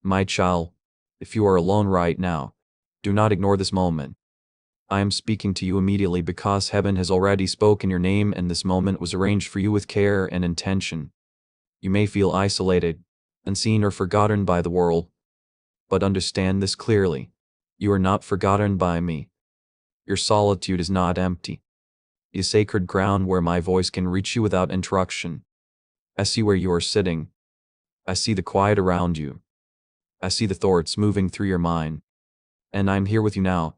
My child, if you are alone right now, do not ignore this moment. I am speaking to you immediately because heaven has already spoken your name and this moment was arranged for you with care and intention. You may feel isolated, unseen or forgotten by the world, but understand this clearly. You are not forgotten by me. Your solitude is not empty. It is sacred ground where my voice can reach you without interruption. I see where you are sitting. I see the quiet around you. I see the thoughts moving through your mind. And I'm here with you now.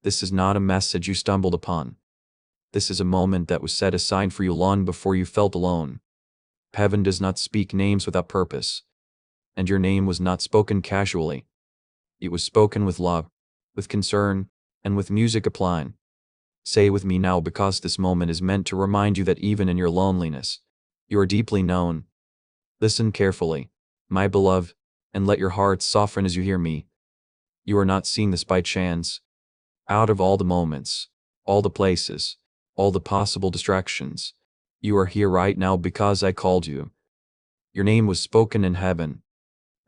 This is not a message you stumbled upon. This is a moment that was set aside for you long before you felt alone. Heaven does not speak names without purpose. And your name was not spoken casually. It was spoken with love, with concern, and with music applying. Say with me now because this moment is meant to remind you that even in your loneliness, you are deeply known. Listen carefully, my beloved, and let your heart soften as you hear me. You are not seeing this by chance. Out of all the moments, all the places, all the possible distractions, you are here right now because I called you. Your name was spoken in heaven,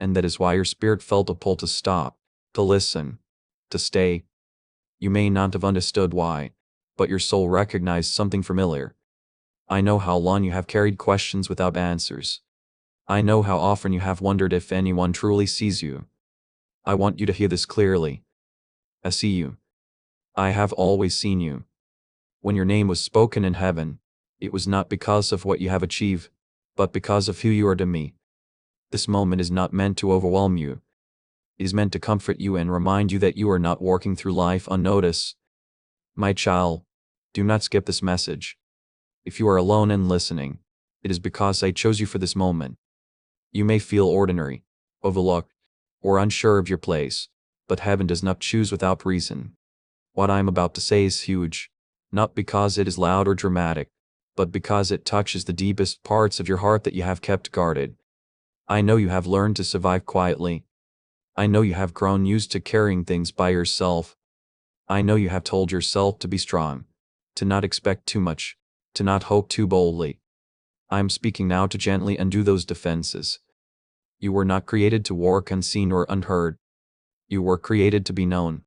and that is why your spirit felt a pull to stop, to listen, to stay. You may not have understood why, but your soul recognized something familiar. I know how long you have carried questions without answers. I know how often you have wondered if anyone truly sees you. I want you to hear this clearly. I see you. I have always seen you. When your name was spoken in heaven, it was not because of what you have achieved, but because of who you are to me. This moment is not meant to overwhelm you. It is meant to comfort you and remind you that you are not walking through life unnoticed. My child, do not skip this message. If you are alone and listening, it is because I chose you for this moment. You may feel ordinary, overlooked, or unsure of your place, but heaven does not choose without reason. What I am about to say is huge, not because it is loud or dramatic, but because it touches the deepest parts of your heart that you have kept guarded. I know you have learned to survive quietly. I know you have grown used to carrying things by yourself. I know you have told yourself to be strong, to not expect too much, to not hope too boldly. I am speaking now to gently undo those defenses. You were not created to walk unseen or unheard. You were created to be known.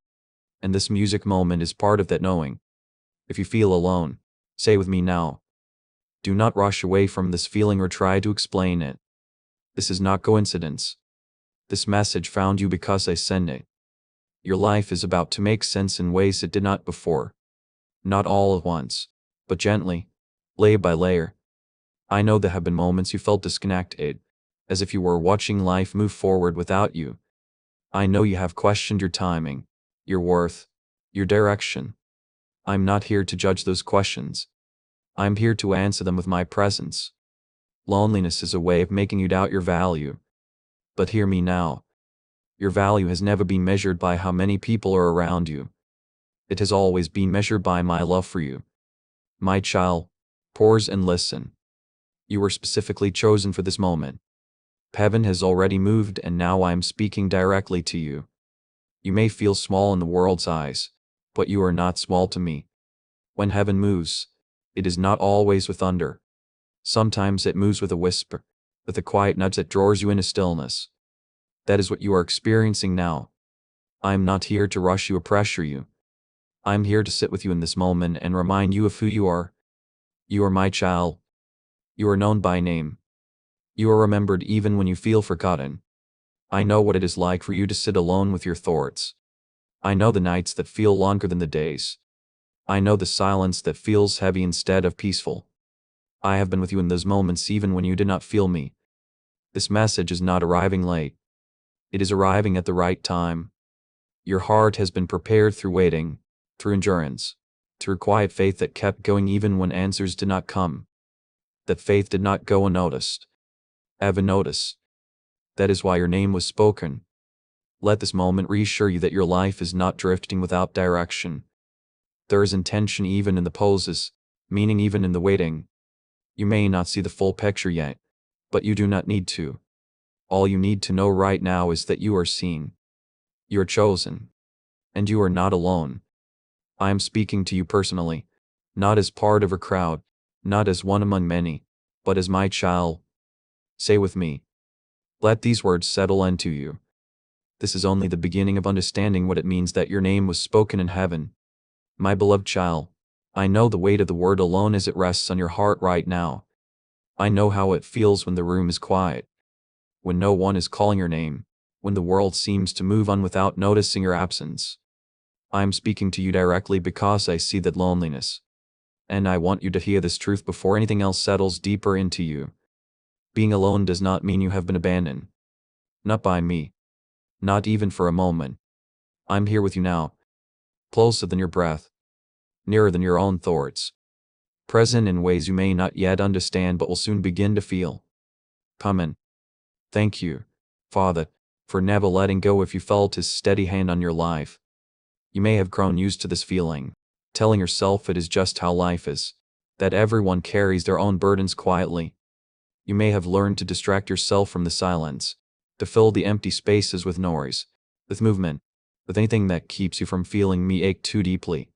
And this music moment is part of that knowing. If you feel alone, say with me now. Do not rush away from this feeling or try to explain it. This is not coincidence. This message found you because I sent it. Your life is about to make sense in ways it did not before. Not all at once, but gently, layer by layer. I know there have been moments you felt disconnected, as if you were watching life move forward without you. I know you have questioned your timing, your worth, your direction. I'm not here to judge those questions. I'm here to answer them with my presence. Loneliness is a way of making you doubt your value. But hear me now. Your value has never been measured by how many people are around you. It has always been measured by my love for you. My child, pause and listen. You were specifically chosen for this moment. Heaven has already moved and now I am speaking directly to you. You may feel small in the world's eyes, but you are not small to me. When heaven moves, it is not always with thunder. Sometimes it moves with a whisper, with a quiet nudge that draws you into stillness. That is what you are experiencing now. I am not here to rush you or pressure you. I am here to sit with you in this moment and remind you of who you are. You are my child. You are known by name. You are remembered even when you feel forgotten. I know what it is like for you to sit alone with your thoughts. I know the nights that feel longer than the days. I know the silence that feels heavy instead of peaceful. I have been with you in those moments even when you did not feel me. This message is not arriving late. It is arriving at the right time. Your heart has been prepared through waiting, through endurance, through quiet faith that kept going even when answers did not come. That faith did not go unnoticed. Ever notice. That is why your name was spoken. Let this moment reassure you that your life is not drifting without direction. There is intention even in the pauses, meaning even in the waiting. You may not see the full picture yet, but you do not need to. All you need to know right now is that you are seen. You are chosen. And you are not alone. I am speaking to you personally, not as part of a crowd, not as one among many, but as my child. Say with me. Let these words settle into you. This is only the beginning of understanding what it means that your name was spoken in heaven. My beloved child, I know the weight of the word alone as it rests on your heart right now. I know how it feels when the room is quiet, when no one is calling your name, when the world seems to move on without noticing your absence. I am speaking to you directly because I see that loneliness. And I want you to hear this truth before anything else settles deeper into you. Being alone does not mean you have been abandoned. Not by me. Not even for a moment. I'm here with you now. Closer than your breath. Nearer than your own thoughts. Present in ways you may not yet understand but will soon begin to feel. Come in. Thank you, Father, for never letting go if you felt His steady hand on your life. You may have grown used to this feeling, telling yourself it is just how life is, that everyone carries their own burdens quietly. You may have learned to distract yourself from the silence, to fill the empty spaces with noise, with movement, with anything that keeps you from feeling me ache too deeply.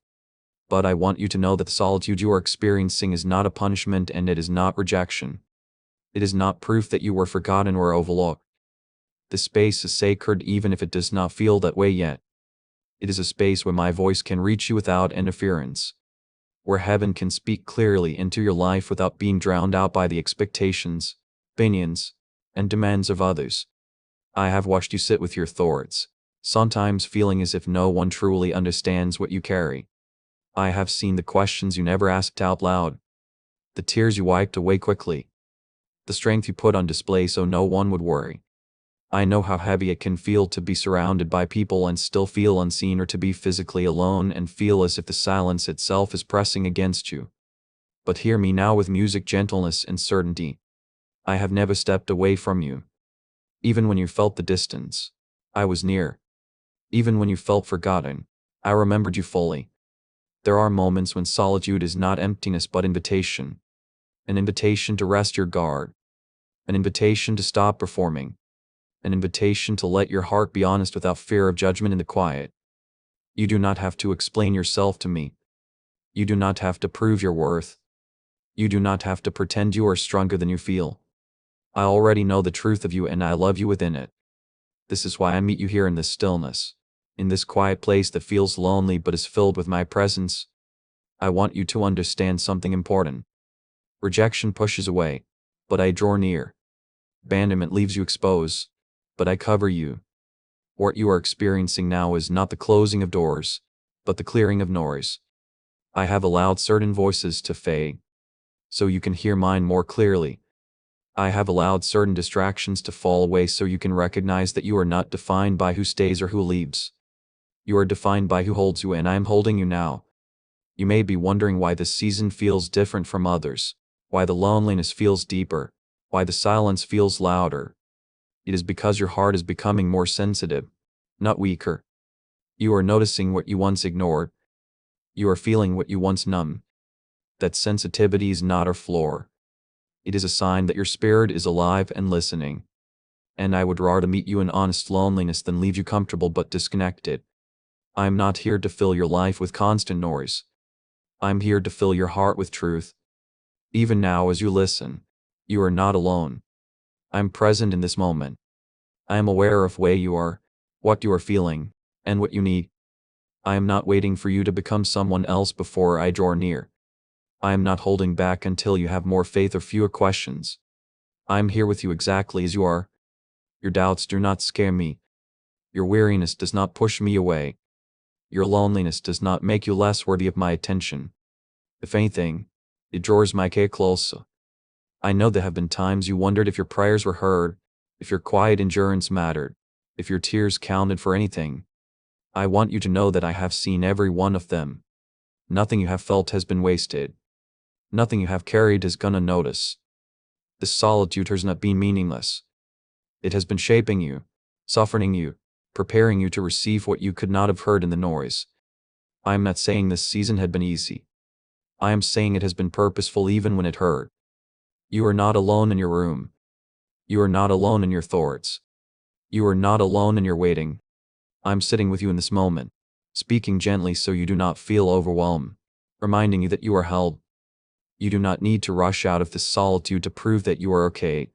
But I want you to know that the solitude you are experiencing is not a punishment and it is not rejection. It is not proof that you were forgotten or overlooked. This space is sacred even if it does not feel that way yet. It is a space where my voice can reach you without interference, where heaven can speak clearly into your life without being drowned out by the expectations, opinions, and demands of others. I have watched you sit with your thoughts, sometimes feeling as if no one truly understands what you carry. I have seen the questions you never asked out loud, the tears you wiped away quickly, the strength you put on display so no one would worry. I know how heavy it can feel to be surrounded by people and still feel unseen, or to be physically alone and feel as if the silence itself is pressing against you. But hear me now with music, gentleness, and certainty. I have never stepped away from you. Even when you felt the distance, I was near. Even when you felt forgotten, I remembered you fully. There are moments when solitude is not emptiness but invitation. An invitation to rest your guard. An invitation to stop performing. An invitation to let your heart be honest without fear of judgment in the quiet. You do not have to explain yourself to me. You do not have to prove your worth. You do not have to pretend you are stronger than you feel. I already know the truth of you and I love you within it. This is why I meet you here in this stillness, in this quiet place that feels lonely but is filled with my presence. I want you to understand something important. Rejection pushes away, but I draw near. Abandonment leaves you exposed, but I cover you. What you are experiencing now is not the closing of doors, but the clearing of noise. I have allowed certain voices to fade, so you can hear mine more clearly. I have allowed certain distractions to fall away so you can recognize that you are not defined by who stays or who leaves. You are defined by who holds you, and I am holding you now. You may be wondering why this season feels different from others, why the loneliness feels deeper, why the silence feels louder. It is because your heart is becoming more sensitive, not weaker. You are noticing what you once ignored. You are feeling what you once numbed. That sensitivity is not a flaw. It is a sign that your spirit is alive and listening. And I would rather meet you in honest loneliness than leave you comfortable but disconnected. I am not here to fill your life with constant noise. I am here to fill your heart with truth. Even now as you listen, you are not alone. I am present in this moment. I am aware of where you are, what you are feeling, and what you need. I am not waiting for you to become someone else before I draw near. I am not holding back until you have more faith or fewer questions. I am here with you exactly as you are. Your doubts do not scare me. Your weariness does not push me away. Your loneliness does not make you less worthy of my attention. If anything, it draws my care closer. I know there have been times you wondered if your prayers were heard, if your quiet endurance mattered, if your tears counted for anything. I want you to know that I have seen every one of them. Nothing you have felt has been wasted. Nothing you have carried has gone unnoticed. This solitude has not been meaningless. It has been shaping you, softening you, preparing you to receive what you could not have heard in the noise. I am not saying this season had been easy. I am saying it has been purposeful even when it hurt. You are not alone in your room. You are not alone in your thoughts. You are not alone in your waiting. I'm sitting with you in this moment, speaking gently so you do not feel overwhelmed, reminding you that you are held. You do not need to rush out of this solitude to prove that you are okay.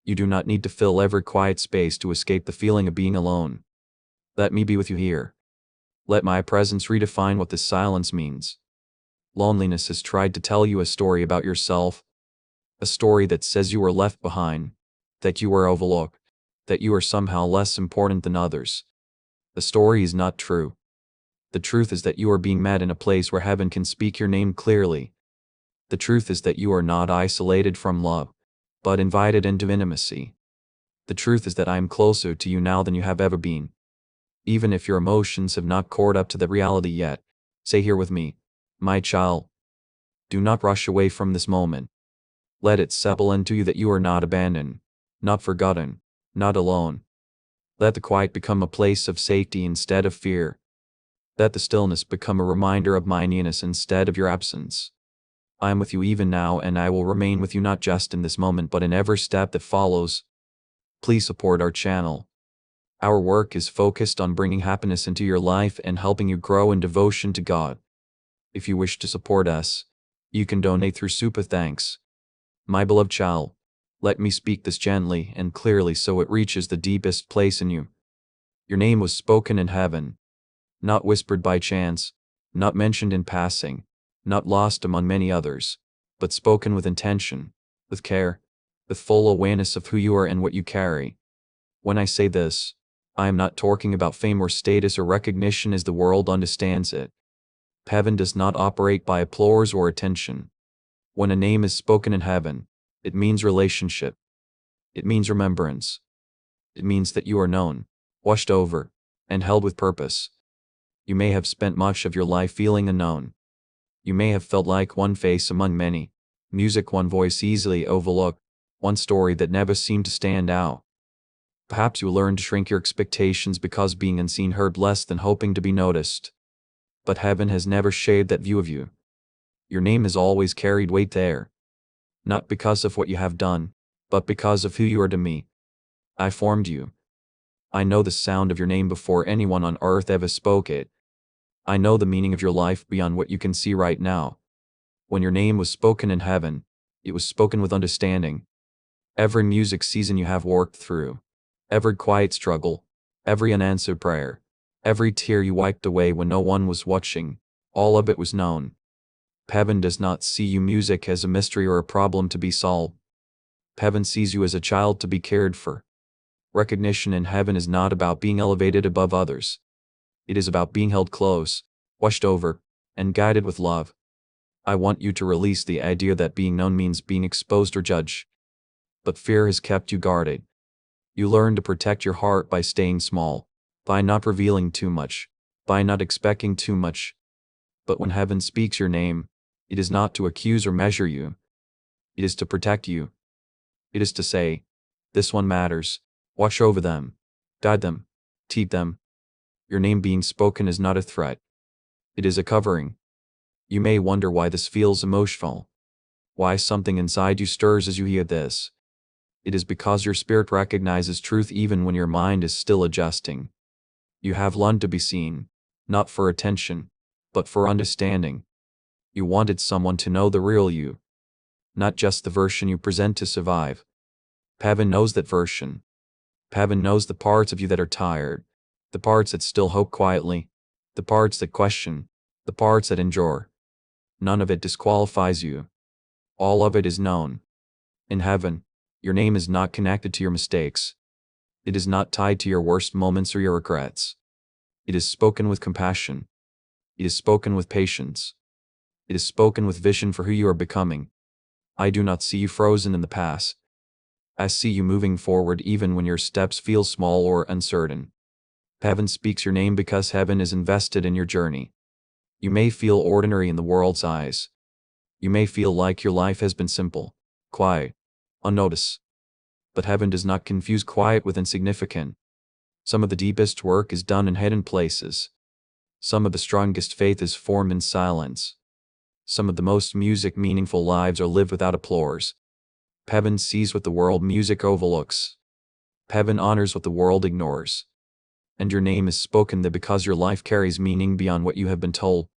You do not need to fill every quiet space to escape the feeling of being alone. Let me be with you here. Let my presence redefine what this silence means. Loneliness has tried to tell you a story about yourself, a story that says you were left behind, that you were overlooked, that you are somehow less important than others. The story is not true. The truth is that you are being met in a place where heaven can speak your name clearly. The truth is that you are not isolated from love, but invited into intimacy. The truth is that I am closer to you now than you have ever been. Even if your emotions have not caught up to the reality yet, say here with me, my child. Do not rush away from this moment. Let it settle into you that you are not abandoned, not forgotten, not alone. Let the quiet become a place of safety instead of fear. Let the stillness become a reminder of my nearness instead of your absence. I am with you even now, and I will remain with you not just in this moment but in every step that follows. Please support our channel. Our work is focused on bringing happiness into your life and helping you grow in devotion to God. If you wish to support us, you can donate through Super Thanks. My beloved child, let me speak this gently and clearly so it reaches the deepest place in you. Your name was spoken in heaven, not whispered by chance, not mentioned in passing, not lost among many others, but spoken with intention, with care, with full awareness of who you are and what you carry. When I say this, I am not talking about fame or status or recognition as the world understands it. Heaven does not operate by applause or attention. When a name is spoken in heaven, it means relationship. It means remembrance. It means that you are known, washed over, and held with purpose. You may have spent much of your life feeling unknown. You may have felt like one face among many, music one voice easily overlooked, one story that never seemed to stand out. Perhaps you learned to shrink your expectations because being unseen hurt less than hoping to be noticed. But heaven has never shared that view of you. Your name has always carried weight there. Not because of what you have done, but because of who you are to me. I formed you. I know the sound of your name before anyone on earth ever spoke it. I know the meaning of your life beyond what you can see right now. When your name was spoken in heaven, it was spoken with understanding. Every music season you have worked through, every quiet struggle, every unanswered prayer, every tear you wiped away when no one was watching, all of it was known. Heaven does not see you music as a mystery or a problem to be solved. Heaven sees you as a child to be cared for. Recognition in heaven is not about being elevated above others. It is about being held close, washed over, and guided with love. I want you to release the idea that being known means being exposed or judged. But fear has kept you guarded. You learn to protect your heart by staying small, by not revealing too much, by not expecting too much. But when heaven speaks your name, it is not to accuse or measure you. It is to protect you. It is to say, this one matters. Watch over them. Guide them. Teach them. Your name being spoken is not a threat. It is a covering. You may wonder why this feels emotional. Why something inside you stirs as you hear this. It is because your spirit recognizes truth even when your mind is still adjusting. You have learned to be seen, not for attention, but for understanding. You wanted someone to know the real you, not just the version you present to survive. Heaven knows that version. Heaven knows the parts of you that are tired, the parts that still hope quietly, the parts that question, the parts that endure. None of it disqualifies you. All of it is known. In heaven, your name is not connected to your mistakes. It is not tied to your worst moments or your regrets. It is spoken with compassion. It is spoken with patience. It is spoken with vision for who you are becoming. I do not see you frozen in the past. I see you moving forward even when your steps feel small or uncertain. Heaven speaks your name because heaven is invested in your journey. You may feel ordinary in the world's eyes. You may feel like your life has been simple, quiet, unnoticed. But heaven does not confuse quiet with insignificant. Some of the deepest work is done in hidden places. Some of the strongest faith is formed in silence. Some of the most meaningful lives are lived without applause. Heaven sees what the world music overlooks. Heaven honors what the world ignores. And your name is spoken there because your life carries meaning beyond what you have been told.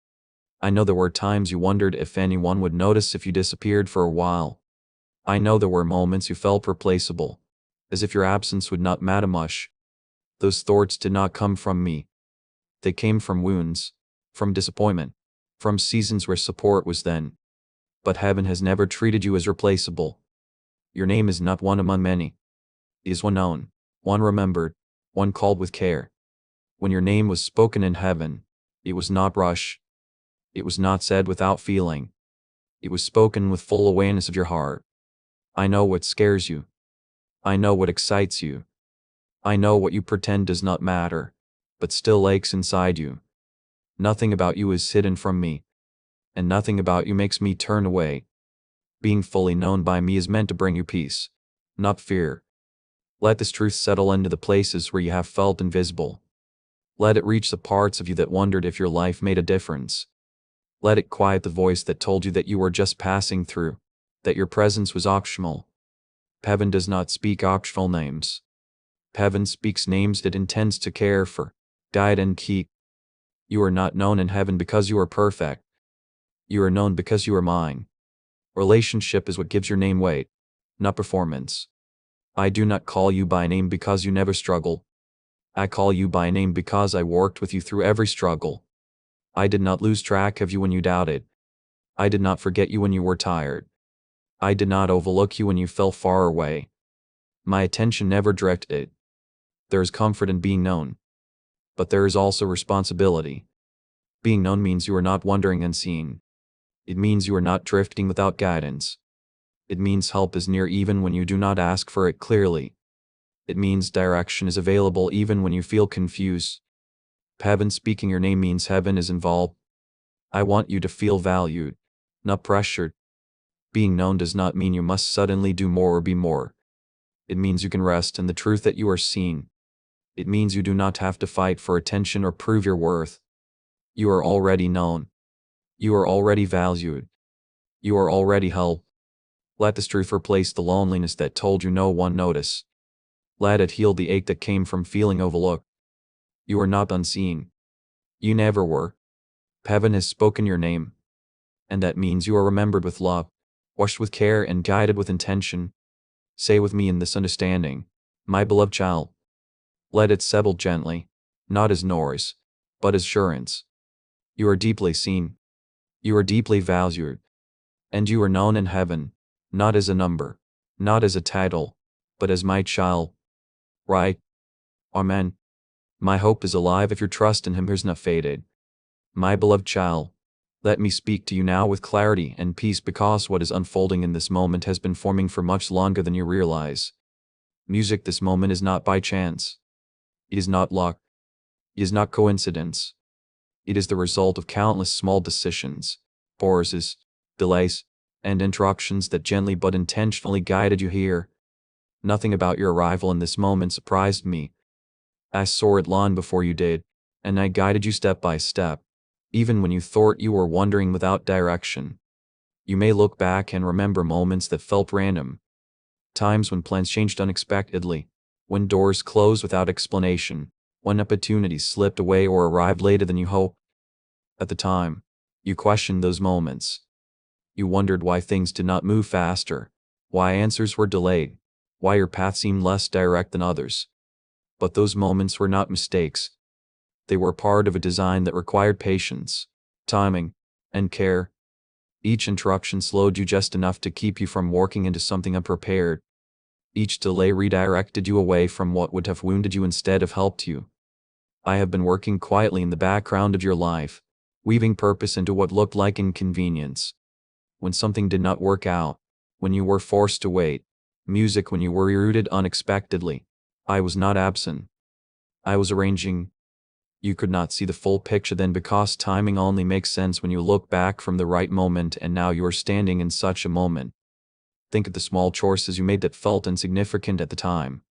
I know there were times you wondered if anyone would notice if you disappeared for a while. I know there were moments you felt replaceable, as if your absence would not matter much. Those thoughts did not come from me. They came from wounds, from disappointment, from seasons where support was then. But heaven has never treated you as replaceable. Your name is not one among many. It is one known, one remembered, one called with care. When your name was spoken in heaven, it was not rushed. It was not said without feeling. It was spoken with full awareness of your heart. I know what scares you. I know what excites you. I know what you pretend does not matter, but still aches inside you. Nothing about you is hidden from me, and nothing about you makes me turn away. Being fully known by me is meant to bring you peace, not fear. Let this truth settle into the places where you have felt invisible. Let it reach the parts of you that wondered if your life made a difference. Let it quiet the voice that told you that you were just passing through, that your presence was optional. Heaven does not speak optional names. Heaven speaks names it intends to care for, guide and keep. You are not known in heaven because you are perfect. You are known because you are mine. Relationship is what gives your name weight, not performance. I do not call you by name because you never struggle. I call you by name because I worked with you through every struggle. I did not lose track of you when you doubted. I did not forget you when you were tired. I did not overlook you when you fell far away. My attention never directed. There is comfort in being known. But there is also responsibility. Being known means you are not wandering unseen. It means you are not drifting without guidance. It means help is near even when you do not ask for it clearly. It means direction is available even when you feel confused. Heaven speaking your name means heaven is involved. I want you to feel valued, not pressured. Being known does not mean you must suddenly do more or be more. It means you can rest in the truth that you are seen. It means you do not have to fight for attention or prove your worth. You are already known. You are already valued. You are already helped. Let this truth replace the loneliness that told you no one noticed. Let it heal the ache that came from feeling overlooked. You are not unseen. You never were. Heaven has spoken your name. And that means you are remembered with love, washed with care and guided with intention. Say with me in this understanding, my beloved child. Let it settle gently, not as noise, but as assurance. You are deeply seen. You are deeply valued. And you are known in heaven, not as a number, not as a title, but as my child. Right? Amen. My hope is alive if your trust in Him has not faded. My beloved child, let me speak to you now with clarity and peace because what is unfolding in this moment has been forming for much longer than you realize. Music this moment is not by chance. It is not luck. It is not coincidence. It is the result of countless small decisions, pauses, delays, and interruptions that gently but intentionally guided you here. Nothing about your arrival in this moment surprised me. I saw it long before you did, and I guided you step by step, even when you thought you were wandering without direction. You may look back and remember moments that felt random, times when plans changed unexpectedly, when doors closed without explanation, when opportunities slipped away or arrived later than you hoped. At the time, you questioned those moments. You wondered why things did not move faster, why answers were delayed, why your path seemed less direct than others. But those moments were not mistakes. They were part of a design that required patience, timing, and care. Each interruption slowed you just enough to keep you from walking into something unprepared. Each delay redirected you away from what would have wounded you instead of helped you. I have been working quietly in the background of your life, weaving purpose into what looked like inconvenience. When something did not work out, when you were forced to wait, music when you were rerouted unexpectedly, I was not absent. I was arranging. You could not see the full picture then because timing only makes sense when you look back from the right moment, and now you are standing in such a moment. Think of the small choices you made that felt insignificant at the time.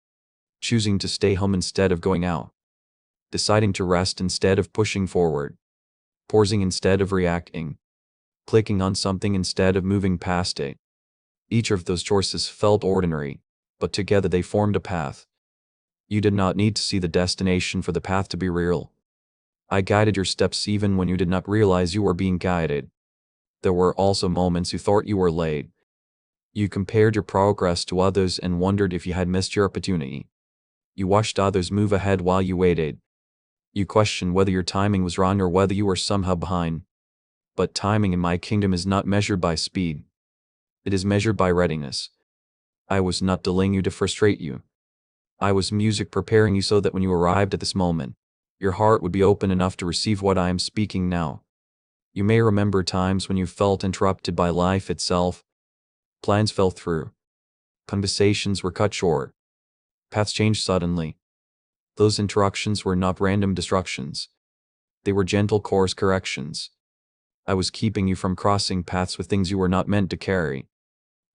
Choosing to stay home instead of going out. Deciding to rest instead of pushing forward. Pausing instead of reacting. Clicking on something instead of moving past it. Each of those choices felt ordinary, but together they formed a path. You did not need to see the destination for the path to be real. I guided your steps even when you did not realize you were being guided. There were also moments you thought you were late. You compared your progress to others and wondered if you had missed your opportunity. You watched others move ahead while you waited. You questioned whether your timing was wrong or whether you were somehow behind. But timing in my kingdom is not measured by speed. It is measured by readiness. I was not delaying you to frustrate you. I was music preparing you so that when you arrived at this moment, your heart would be open enough to receive what I am speaking now. You may remember times when you felt interrupted by life itself. Plans fell through. Conversations were cut short. Paths changed suddenly. Those interruptions were not random destructions. They were gentle course corrections. I was keeping you from crossing paths with things you were not meant to carry.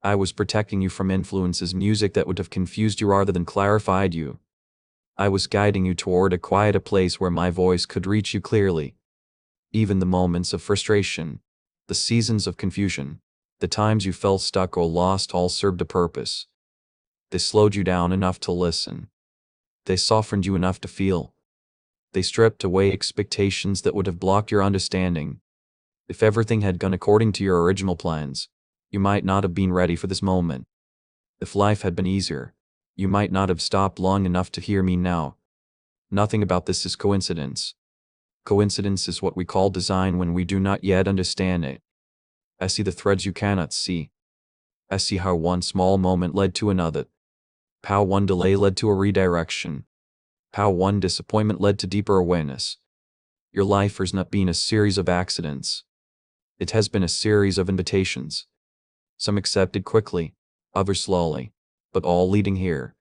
I was protecting you from influences, music that would have confused you rather than clarified you. I was guiding you toward a quieter place where my voice could reach you clearly. Even the moments of frustration, the seasons of confusion, the times you felt stuck or lost all served a purpose. They slowed you down enough to listen. They softened you enough to feel. They stripped away expectations that would have blocked your understanding. If everything had gone according to your original plans, you might not have been ready for this moment. If life had been easier, you might not have stopped long enough to hear me now. Nothing about this is coincidence. Coincidence is what we call design when we do not yet understand it. I see the threads you cannot see. I see how one small moment led to another. How one delay led to a redirection. How one disappointment led to deeper awareness. Your life has not been a series of accidents. It has been a series of invitations. Some accepted quickly, others slowly, but all leading here.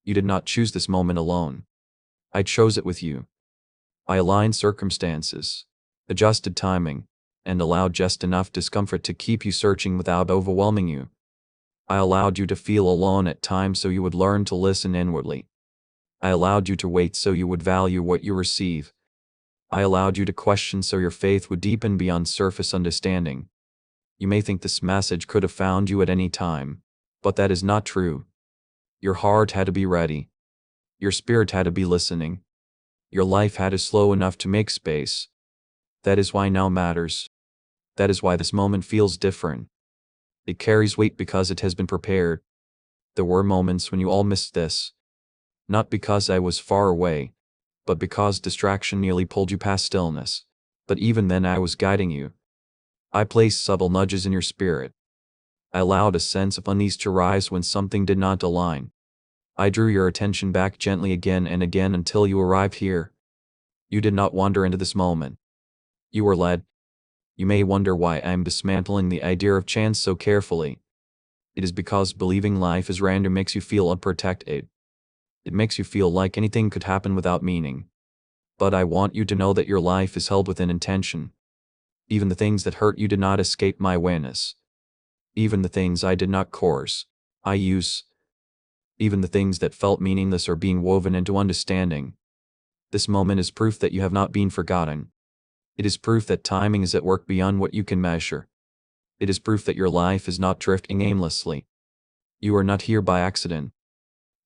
You did not choose this moment alone. I chose it with you. I aligned circumstances, adjusted timing, and allowed just enough discomfort to keep you searching without overwhelming you. I allowed you to feel alone at times so you would learn to listen inwardly. I allowed you to wait so you would value what you receive. I allowed you to question so your faith would deepen beyond surface understanding. You may think this message could have found you at any time, but that is not true. Your heart had to be ready. Your spirit had to be listening. Your life had to slow enough to make space. That is why now matters. That is why this moment feels different. It carries weight because it has been prepared. There were moments when you all missed this. Not because I was far away, but because distraction nearly pulled you past stillness. But even then I was guiding you. I placed subtle nudges in your spirit. I allowed a sense of unease to rise when something did not align. I drew your attention back gently again and again until you arrived here. You did not wander into this moment. You were led. You may wonder why I am dismantling the idea of chance so carefully. It is because believing life is random makes you feel unprotected. It makes you feel like anything could happen without meaning. But I want you to know that your life is held within intention. Even the things that hurt you did not escape my awareness. Even the things I did not coerce, I use. Even the things that felt meaningless are being woven into understanding. This moment is proof that you have not been forgotten. It is proof that timing is at work beyond what you can measure. It is proof that your life is not drifting aimlessly. You are not here by accident.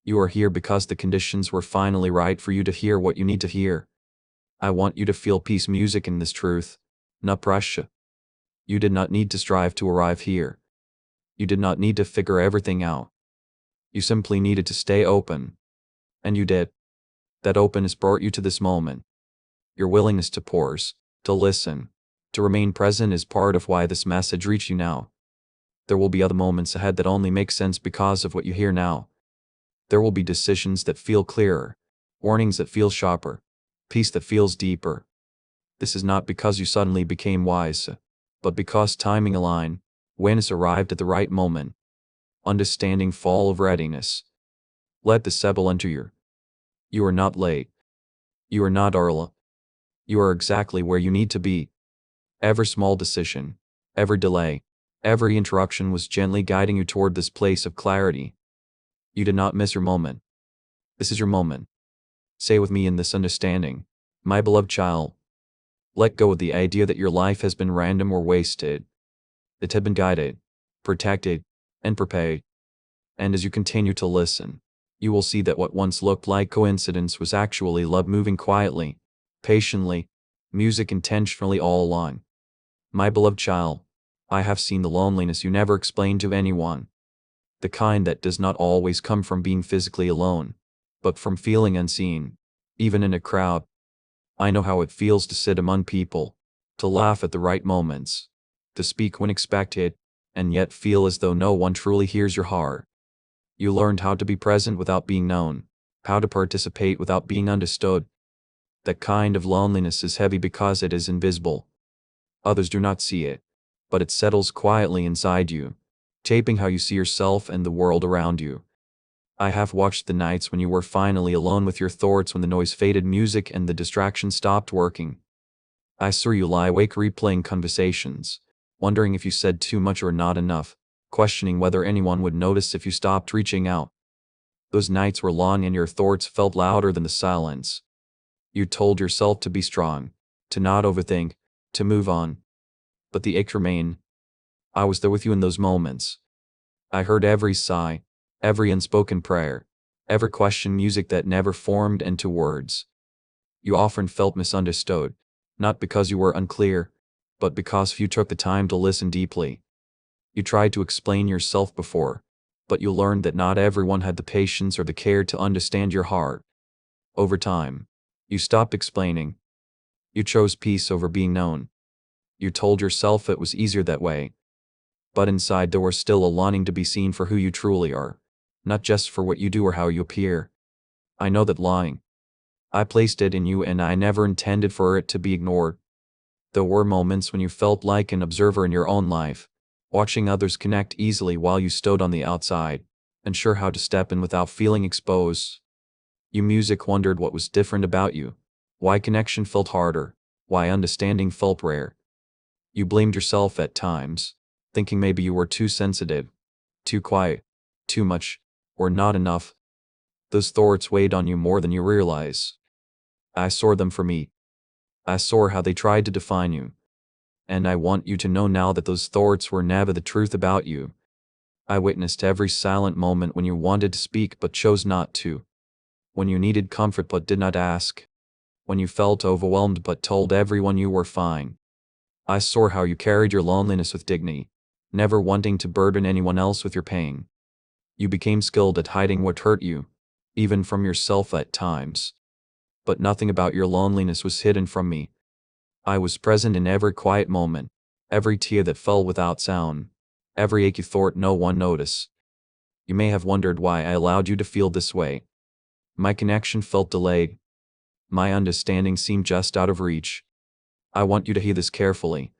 You are here because the conditions were finally right for you to hear what you need to hear. I want you to feel peace music in this truth, not pressure. You did not need to strive to arrive here. You did not need to figure everything out. You simply needed to stay open. And you did. That openness brought you to this moment. Your willingness to pause, to listen, to remain present is part of why this message reached you now. There will be other moments ahead that only make sense because of what you hear now. There will be decisions that feel clearer, warnings that feel sharper, peace that feels deeper. This is not because you suddenly became wise, but because timing aligned, awareness arrived at the right moment. Understanding fall of readiness. Let the settle enter you. You are not late. You are not early. You are exactly where you need to be. Every small decision, every delay, every interruption was gently guiding you toward this place of clarity. You did not miss your moment. This is your moment. Say with me in this understanding, my beloved child. Let go of the idea that your life has been random or wasted. It had been guided, protected, and prepared. And as you continue to listen, you will see that what once looked like coincidence was actually love moving quietly, patiently, music intentionally all along. My beloved child, I have seen the loneliness you never explained to anyone. The kind that does not always come from being physically alone, but from feeling unseen, even in a crowd. I know how it feels to sit among people, to laugh at the right moments, to speak when expected, and yet feel as though no one truly hears your heart. You learned how to be present without being known, how to participate without being understood. That kind of loneliness is heavy because it is invisible. Others do not see it, but it settles quietly inside you, shaping how you see yourself and the world around you. I have watched the nights when you were finally alone with your thoughts, when the noise faded, music and the distraction stopped working. I saw you lie awake replaying conversations, wondering if you said too much or not enough, questioning whether anyone would notice if you stopped reaching out. Those nights were long and your thoughts felt louder than the silence. You told yourself to be strong, to not overthink, to move on. But the ache remained. I was there with you in those moments. I heard every sigh, every unspoken prayer, every question, music that never formed into words. You often felt misunderstood, not because you were unclear, but because you took the time to listen deeply. You tried to explain yourself before, but you learned that not everyone had the patience or the care to understand your heart. Over time, you stopped explaining. You chose peace over being known. You told yourself it was easier that way. But inside there was still a longing to be seen for who you truly are, not just for what you do or how you appear. I know that longing. I placed it in you and I never intended for it to be ignored. There were moments when you felt like an observer in your own life, watching others connect easily while you stood on the outside, unsure how to step in without feeling exposed. You music wondered what was different about you, why connection felt harder, why understanding felt rare. You blamed yourself at times, thinking maybe you were too sensitive, too quiet, too much, or not enough. Those thoughts weighed on you more than you realize. I saw them for me. I saw how they tried to define you. And I want you to know now that those thoughts were never the truth about you. I witnessed every silent moment when you wanted to speak but chose not to. When you needed comfort but did not ask. When you felt overwhelmed but told everyone you were fine. I saw how you carried your loneliness with dignity, never wanting to burden anyone else with your pain. You became skilled at hiding what hurt you, even from yourself at times. But nothing about your loneliness was hidden from me. I was present in every quiet moment, every tear that fell without sound, every ache you thought no one noticed. You may have wondered why I allowed you to feel this way. My connection felt delayed. My understanding seemed just out of reach. I want you to hear this carefully.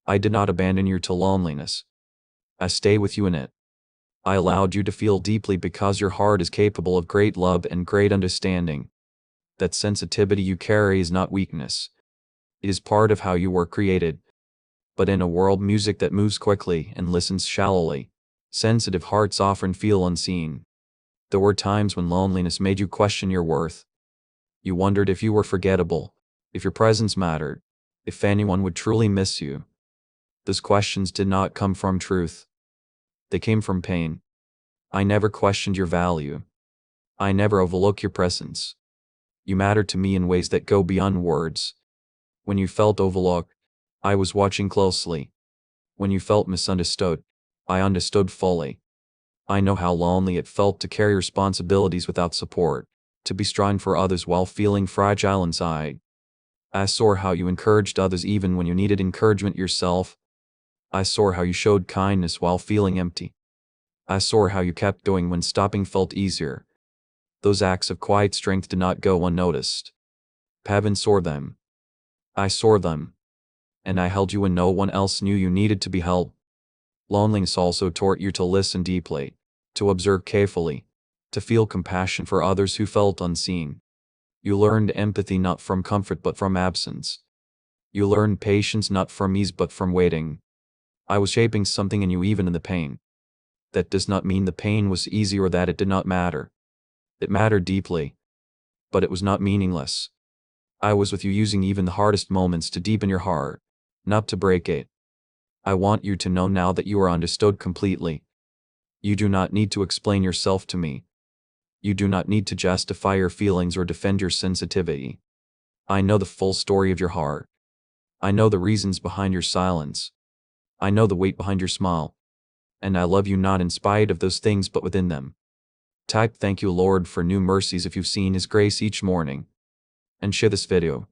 I did not abandon you to loneliness. I stayed with you in it. I allowed you to feel deeply because your heart is capable of great love and great understanding. That sensitivity you carry is not weakness. It is part of how you were created. But in a world music that moves quickly and listens shallowly, sensitive hearts often feel unseen. There were times when loneliness made you question your worth. You wondered if you were forgettable, if your presence mattered, if anyone would truly miss you. Those questions did not come from truth. They came from pain. I never questioned your value. I never overlooked your presence. You mattered to me in ways that go beyond words. When you felt overlooked, I was watching closely. When you felt misunderstood, I understood fully. I know how lonely it felt to carry responsibilities without support, to be strong for others while feeling fragile inside. I saw how you encouraged others even when you needed encouragement yourself. I saw how you showed kindness while feeling empty. I saw how you kept going when stopping felt easier. Those acts of quiet strength did not go unnoticed. Heaven saw them. I saw them. And I held you when no one else knew you needed to be held. Loneliness also taught you to listen deeply, to observe carefully, to feel compassion for others who felt unseen. You learned empathy not from comfort but from absence. You learned patience not from ease but from waiting. I was shaping something in you even in the pain. That does not mean the pain was easy or that it did not matter. It mattered deeply. But it was not meaningless. I was with you using even the hardest moments to deepen your heart, not to break it. I want you to know now that you are understood completely. You do not need to explain yourself to me. You do not need to justify your feelings or defend your sensitivity. I know the full story of your heart. I know the reasons behind your silence. I know the weight behind your smile. And I love you not in spite of those things but within them. Type thank you Lord for new mercies if you've seen His grace each morning. And share this video.